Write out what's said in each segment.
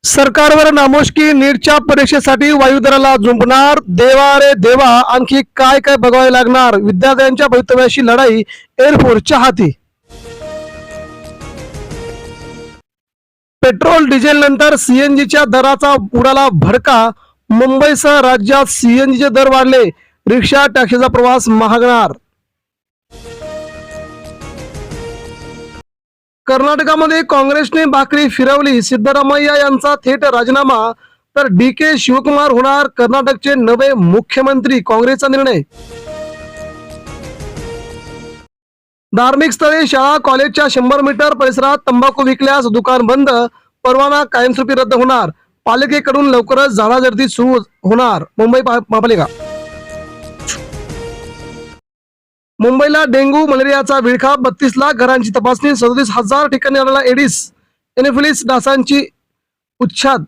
सरकारवर नामुष्की नीटच्या परीक्षेसाठी वायुदलाला झुंपणार देवा रे देवा आणखी काय काय बघावे लागणार विद्यार्थ्यांच्या भवितव्याशी लढाई एअरफोर्सच्या हाती पेट्रोल डिझेल नंतर सीएनजीच्या दराचा उडाला भडका मुंबईसह राज्यात सीएनजीचे दर वाढले रिक्षा टॅक्सीचा प्रवास महागणार कर्नाटकामध्ये काँग्रेसने भाकरी फिरवली सिद्धरामय्या यांचा थेट राजीनामा तर डी के शिवकुमार होणार कर्नाटकचे नवे मुख्यमंत्री काँग्रेसचा निर्णय धार्मिक स्थळे शाळा कॉलेजच्या 100 मीटर परिसरात तंबाखू विकल्यास दुकान बंद परवाना कायमस्वरूपी रद्द होणार पालिकेकडून लवकरच झाडाझडती सुरू होणार मुंबई महापालिका मुंबईला डेंग्यू मलेरियाचा विळखा 32 लाख घरांची तपासणी 37,000 ठिकाणी आढळला एडिस एनोफिलिस डासांची उच्छाद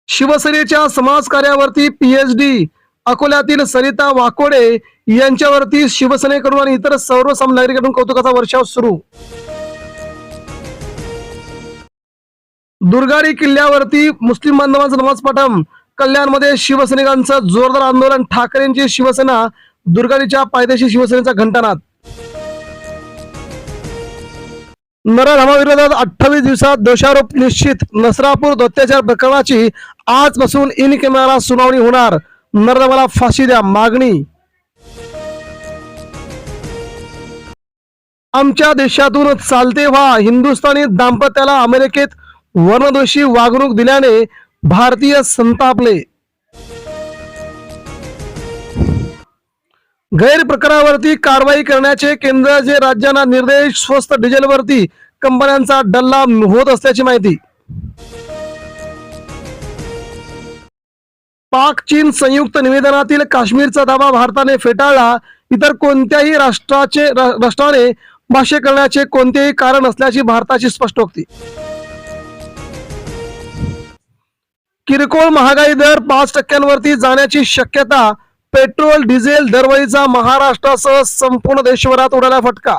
शिवसेनेच्या समाज कार्यावरती पीएचडी अकोल्यातील सरिता वाकोडे यांच्यावरती शिवसेनेकडून आणि इतर सर्वसामान्य नागरिकांकडून कौतुकाचा वर्षाव सुरू दुर्गाडी किल्ल्यावरती मुस्लिम बांधवांचा नमाज पठण कल्याणमध्ये शिवसैनिकांचं जोरदार आंदोलन ठाकरेंची शिवसेना दुर्गाडीच्या पायथ्याशी शिवसेनेचा घंटानाद नरहमाविरोधात 28 दिवसात दोषारोप निश्चित नसरापूर अत्याचार प्रकरणाची आजपासून इन कॅमेरा सुनावणी होणार नरहमाला फाशी द्या मागणी आमच्या देशातून चालते व्हा हिंदुस्थानी दाम्पत्याला अमेरिकेत वर्णदोषी वागणूक दिल्याने भारतीय संतापले गैर प्रकारावरती कारवाई करण्याचे केंद्राचे राज्यांना निर्देश स्वस्त डिझेलवरती कंपन्यांचा डल्ला होत असल्याची माहिती पाक चीन संयुक्त निवेदनातील काश्मीरचा दावा भारताने फेटाळला इतर कोणत्याही राष्ट्राने भाष्य करण्याचे कोणतेही कारण नसल्याची भारताची स्पष्टोक्ती किरकोळ महागाई दर 5% जाण्याची शक्यता पेट्रोल डिझेल दरवाढीचा महाराष्ट्रासह संपूर्ण देशभरात उडाला फटका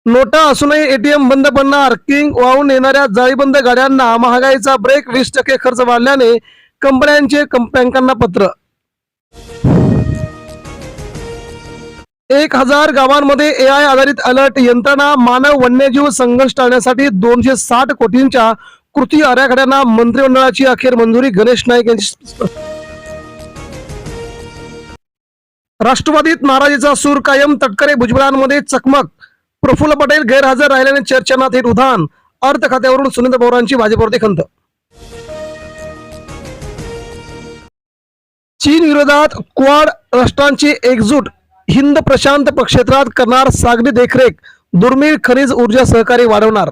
नोटा असूनही एटीएम बंद पडणार किंग वाहून येणाऱ्या जाळीबंद गाड्यांना महागाईचा ब्रेक 20% खर्च वाढल्याने कंपन्यांचे बँकांना पत्र 1000 गावांमध्ये एआय आधारित अलर्ट यंत्रणा मानव वन्यजीव संघर्ष टाळण्यासाठी 260 कोटींच्या कृती आराखड्यांना मंत्रिमंडळाची अखेर मंजुरी गणेश नाईक यांची राष्ट्रवादीत नाराजीचा सूर कायम तटकरे भुजबळांमध्ये चकमक प्रफुल्ल पटेल गैरहजर राहिल्याने चर्चांना थेट उधाण अर्थ खात्यावरून सुनील पवारांची भाजपवरती खंत चीन विरोधात क्वाड राष्ट्रांची एकजूट हिंद प्रशांत क्षेत्रात करणार सागरी देखरेख दुर्मिळ खनिज ऊर्जा सहकारी वाढवणार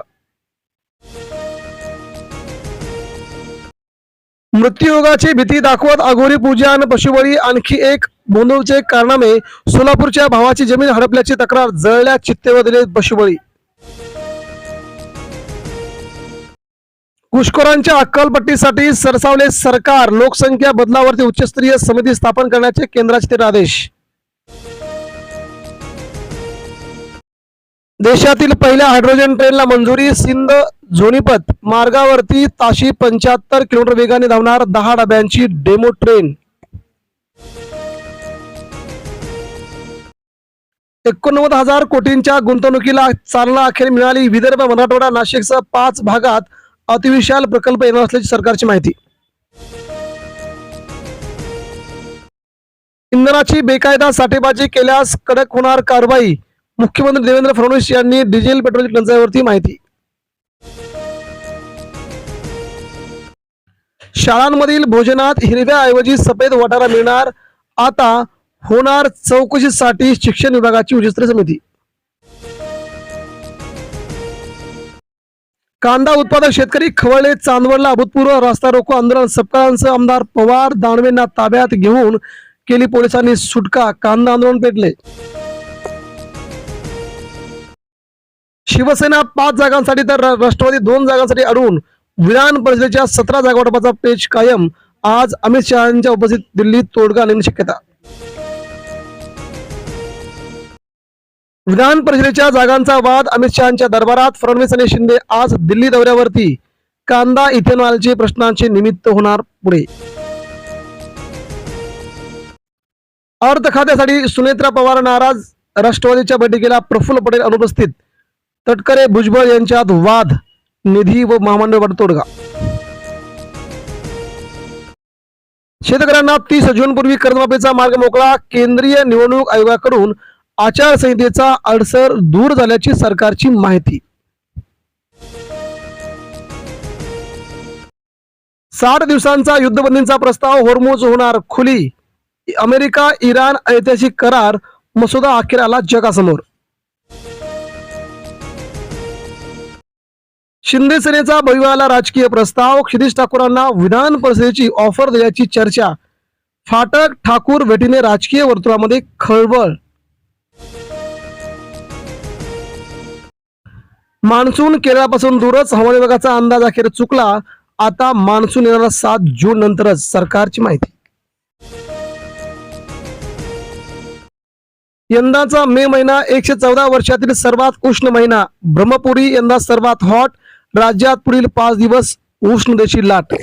मृत्यूयोगाची भीती दाखवत अघोरी पूजन पशुबळी आणखी एक बोंधळचे कारनामे सोलापूरच्या भावाची जमीन हडपल्याची तक्रार जळल्या चित्तेवर दिले पशुबळी घुसखोरांच्या अक्कलपट्टीसाठी सरसावले सरकार लोकसंख्या बदलावरती उच्चस्तरीय समिती स्थापन करण्याचे केंद्राचे आदेश देशातील पहिल्या हायड्रोजन ट्रेनला मंजुरी सिंध झोनीपत मार्गावरती ताशी 75 किलोमीटर वेगाने धावणार 10 डब्यांची डेमो ट्रेन 89,000 कोटींच्या गुंतवणुकीला चालना अखेर मिळाली विदर्भ मराठवाडा नाशिकसह 5 भागात अतिविशाल प्रकल्प येणार असल्याची सरकारची माहिती इंधनाची बेकायदा साठेबाजी केल्यास कडक होणार कारवाई मुख्यमंत्री देवेंद्र फडणवीस यांनी डिझेल पेट्रोलच्या टंचाईवरती माहिती शाळांमधील भोजनात हिरव्याऐवजी सफेद वाटाणा मिळणार आता होणार चौकशीसाठी शिक्षण विभागाची उच्चस्तरीय समिती कांदा उत्पादक शेतकरी खवळले चांदवडला अभूतपूर्व रास्ता रोको आंदोलन सपकाळांसह आमदार पवार दानवेंना ताब्यात घेऊन केली पोलिसांनी सुटका कांदा आंदोलन पेटले शिवसेना 5 जागांसाठी तर राष्ट्रवादी 2 जागांसाठी अडून विधान परिषदेच्या 17 जागा वाटपाचा पेच कायम आज अमित शहांच्या उपस्थित दिल्लीत तोडगा निघण्याची शक्यता विधान परिषदेच्या जागांचा वाद, अमित शहांच्या दरबारात, फडणवीस आणि शिंदे आज दिल्ली दौऱ्यावरती, कांदा इथेनॉलचे प्रश्नांचे निमित्त होणार पुढे. अर्थ खात्यासाठी सुनेत्रा पवार नाराज, राष्ट्रवादीच्या बैठकीला प्रफुल्ल पटेल अनुपस्थित, तटकरे भुजबळ यांच्यात वाद, निधी व महामंडळ तोडगा. शेतकऱ्यांना 30 जूनपूर्वी कर्जमाफीचा मार्ग मोकळा, केंद्रीय निवडणूक आयोगाकडून आचारसंहितेचा अडसर दूर झाल्याची सरकारची माहिती. 60 दिवसांचा युद्धबंदीचा प्रस्ताव, होर्मुझ होणार खुली, अमेरिका इराण ऐतिहासिक करार मसुदा अखेर आला जगासमोर. शिंदे सेनेचा भविष्याला राजकीय प्रस्ताव, क्षितिज ठाकूरांना विधान परिषदेची ऑफर द्यायची चर्चा, फाटक ठाकूर भेटीने राजकीय वर्तुळामध्ये खळबळ. मान्सून केरळापासून दूरच, हवामान विभागाचा अंदाज अखेर चुकला, आता मान्सून येणारा 7 जून नंतरच, सरकारची माहिती. यंदाचा मे महिना 114 वर्षातील सर्वात उष्ण महिना, ब्रह्मपुरी यंदा सर्वात हॉट, राज्यात पुढील 5 दिवस उष्णतेची लाट.